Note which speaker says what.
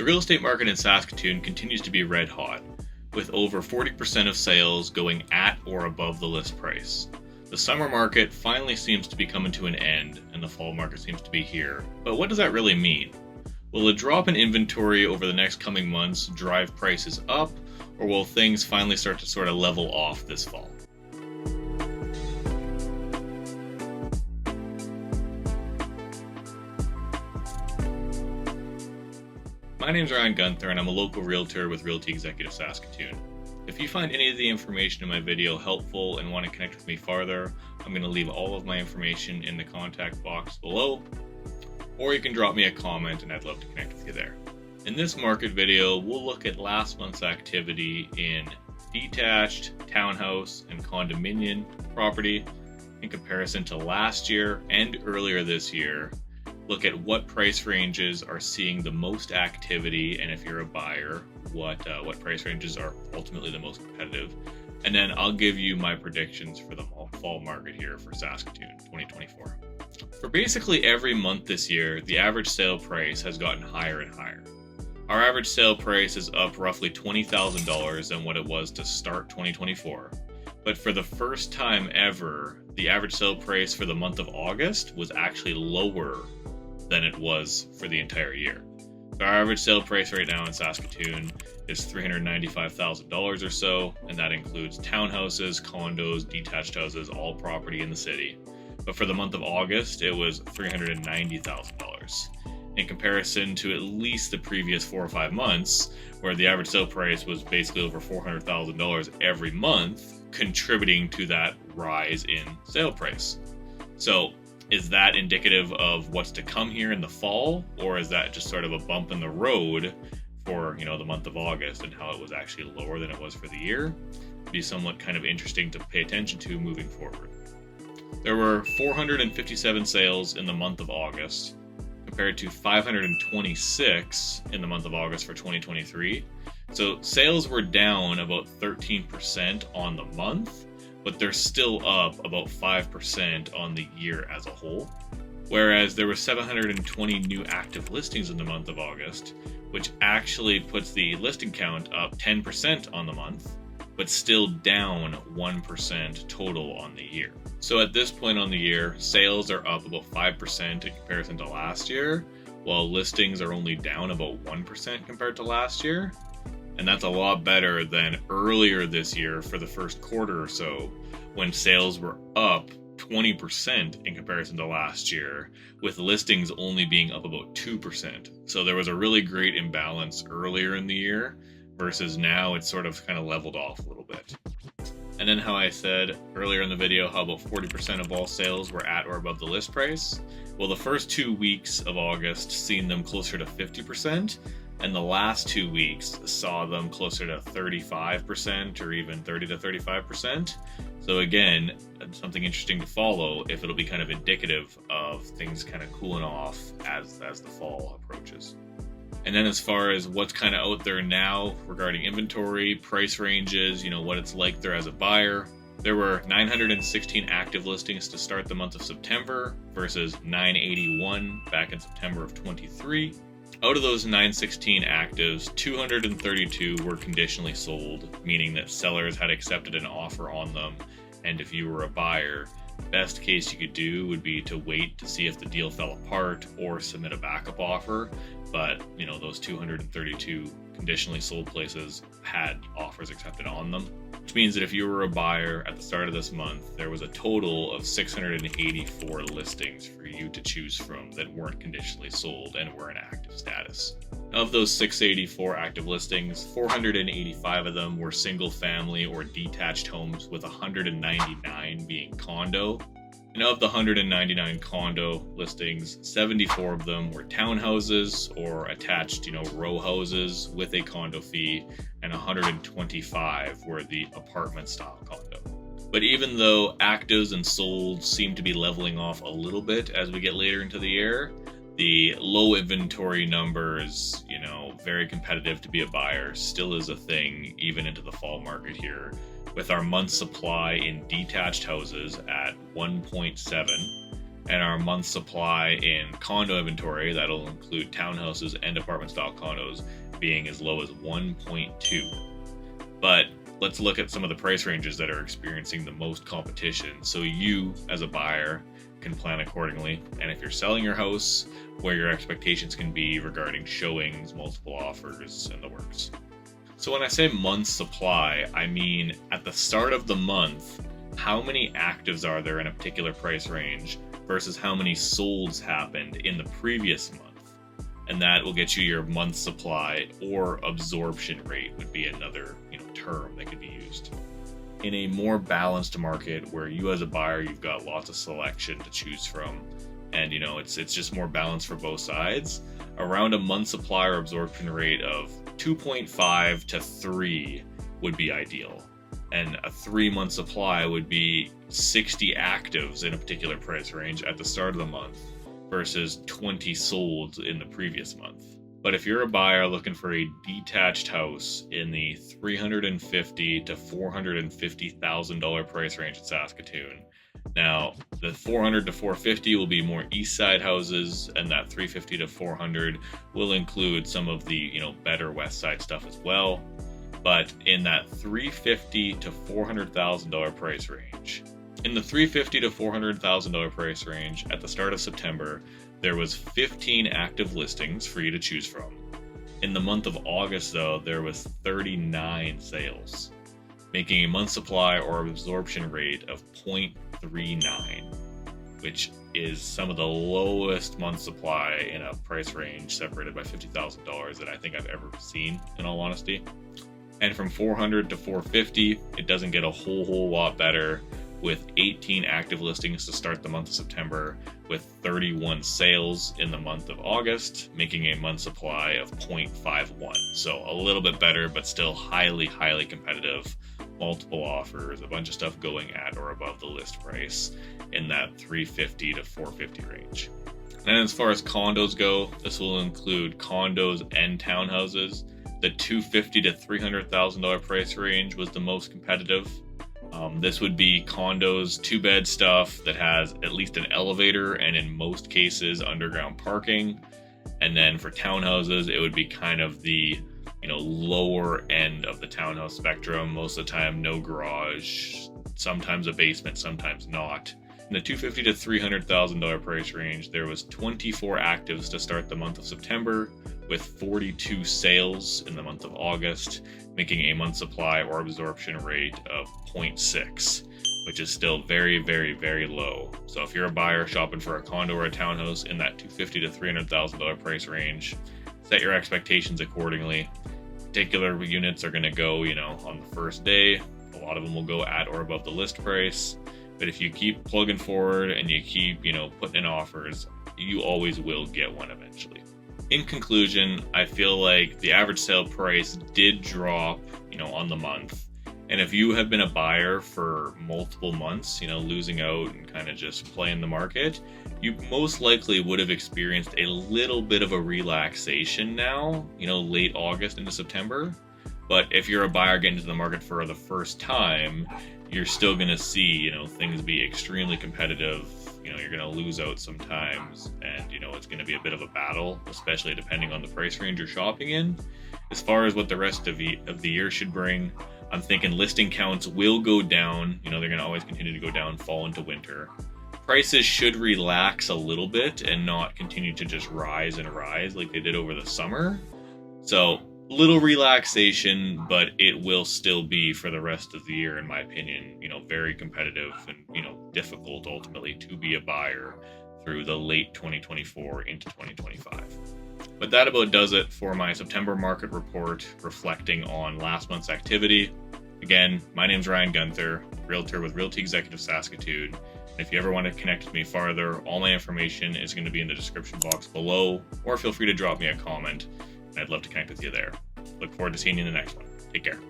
Speaker 1: The real estate market in Saskatoon continues to be red hot, with over 40% of sales going at or above the list price. The summer market finally seems to be coming to an end, and the fall market seems to be here. But what does that really mean? Will a drop in inventory over the next coming months drive prices up, or will things finally start to sort of level off this fall? My name is Guenther, and I'm a local realtor with Realty Executives Saskatoon. If you find any of the information in my video helpful and want to connect with me farther, I'm going to leave all of my information in the contact box below, or you can drop me a comment and I'd love to connect with you there. In this market video, we'll look at last month's activity in detached, townhouse, and condominium property in comparison to last year and earlier this year. Look at what price ranges are seeing the most activity, and if you're a buyer, what price ranges are ultimately the most competitive. And then I'll give you my predictions for the fall market here for Saskatoon 2024. For basically every month this year, the average sale price has gotten higher and higher. Our average sale price is up roughly $20,000 than what it was to start 2024. But for the first time ever, the average sale price for the month of August was actually lower than it was for the entire year. So our average sale price right now in Saskatoon is $395,000 or so, and that includes townhouses, condos, detached houses, all property in the city. But for the month of August, it was $390,000. In comparison to at least the previous 4 or 5 months, where the average sale price was basically over $400,000 every month, contributing to that rise in sale price. So is that indicative of what's to come here in the fall, or is that just sort of a bump in the road for, the month of August and how it was actually lower than it was for the year? It'd be somewhat kind of interesting to pay attention to moving forward. There were 457 sales in the month of August, compared to 526 in the month of August for 2023. So sales were down about 13% on the month, but they're still up about 5% on the year as a whole. Whereas there were 720 new active listings in the month of August, which actually puts the listing count up 10% on the month, but still down 1% total on the year. So at this point on the year, sales are up about 5% in comparison to last year, while listings are only down about 1% compared to last year. And that's a lot better than earlier this year for the first quarter or so, when sales were up 20% in comparison to last year, with listings only being up about 2%. So there was a really great imbalance earlier in the year, versus now it's sort of kind of leveled off a little bit. And then how I said earlier in the video, how about 40% of all sales were at or above the list price? Well, the first 2 weeks of August seen them closer to 50%, and the last 2 weeks saw them closer to 35% or even 30 to 35%. So again, something interesting to follow if it'll be kind of indicative of things kind of cooling off as the fall approaches. And then as far as what's kind of out there now regarding inventory, price ranges, what it's like there as a buyer, there were 916 active listings to start the month of September versus 981 back in September of 23. Out of those 916 actives, 232 were conditionally sold, meaning that sellers had accepted an offer on them. And if you were a buyer, best case you could do would be to wait to see if the deal fell apart or submit a backup offer. But, those 232 conditionally sold places had offers accepted on them, which means that if you were a buyer at the start of this month, there was a total of 684 listings for you to choose from that weren't conditionally sold and were in active status. Of those 684 active listings, 485 of them were single family or detached homes, with 199 being condo. And of the 199 condo listings, 74 of them were townhouses or attached, row houses with a condo fee, and 125 were the apartment style condo. But even though actives and solds seem to be leveling off a little bit as we get later into the year, the low inventory numbers, very competitive to be a buyer, still is a thing even into the fall market here, with our month supply in detached houses at 1.7 and our month supply in condo inventory, that'll include townhouses and apartment style condos, being as low as 1.2. But let's look at some of the price ranges that are experiencing the most competition, so you as a buyer can plan accordingly. And if you're selling your house, where your expectations can be regarding showings, multiple offers, and the works. So when I say month supply, I mean at the start of the month, how many actives are there in a particular price range versus how many solds happened in the previous month. And that will get you your month supply, or absorption rate would be another term that could be used. In a more balanced market where you as a buyer, you've got lots of selection to choose from, and it's just more balanced for both sides, around a month supply or absorption rate of 2.5 to 3 would be ideal. And a 3-month supply would be 60 actives in a particular price range at the start of the month versus 20 sold in the previous month. But if you're a buyer looking for a detached house in the $350,000 to $450,000 price range in Saskatoon, now the $400,000 to $450,000 will be more east side houses, and that $350,000 to $400,000 will include some of the better west side stuff as well. But in that $350,000 to $400,000 price range, in the $350,000 to $400,000 price range at the start of September, there was 15 active listings for you to choose from. In the month of August, though, there was 39 sales, making a month supply or absorption rate of 0.39, which is some of the lowest month supply in a price range separated by $50,000 that I think I've ever seen, in all honesty. And from $400,000 to $450,000, it doesn't get a whole lot better, with 18 active listings to start the month of September, with 31 sales in the month of August, making a month supply of 0.51. So a little bit better, but still highly competitive. Multiple offers, a bunch of stuff going at or above the list price in that $350,000 to $450,000 range. And as far as condos go, this will include condos and townhouses. The $250,000 to $300,000 price range was the most competitive. This would be condos, 2-bed stuff that has at least an elevator and in most cases underground parking. And then for townhouses, it would be kind of the lower end of the townhouse spectrum. Most of the time, no garage, sometimes a basement, sometimes not. In the $250,000 to $300,000 price range, there was 24 actives to start the month of September, with 42 sales in the month of August, making a month supply or absorption rate of 0.6, which is still very low. So if you're a buyer shopping for a condo or a townhouse in that $250,000 to $300,000 price range, set your expectations accordingly. Particular units are going to go, on the first day. A lot of them will go at or above the list price. But if you keep plugging forward and you keep, putting in offers, you always will get one eventually. In conclusion, I feel like the average sale price did drop, on the month. And if you have been a buyer for multiple months, losing out and kind of just playing the market, you most likely would have experienced a little bit of a relaxation now, late August into September. But if you're a buyer getting into the market for the first time, you're still going to see, things be extremely competitive. You're going to lose out sometimes, and it's going to be a bit of a battle, especially depending on the price range you're shopping in. As far as what the rest of the year should bring, I'm thinking listing counts will go down. They're going to always continue to go down fall into winter. Prices should relax a little bit and not continue to just rise and rise like they did over the summer. So little relaxation, but it will still be for the rest of the year, in my opinion, very competitive and, difficult ultimately to be a buyer through the late 2024 into 2025. But that about does it for my September market report reflecting on last month's activity. Again, my name's Ryan Guenther, Realtor with Realty Executives Saskatoon. And if you ever want to connect with me farther, all my information is going to be in the description box below, or feel free to drop me a comment. I'd love to connect with you there. Look forward to seeing you in the next one. Take care.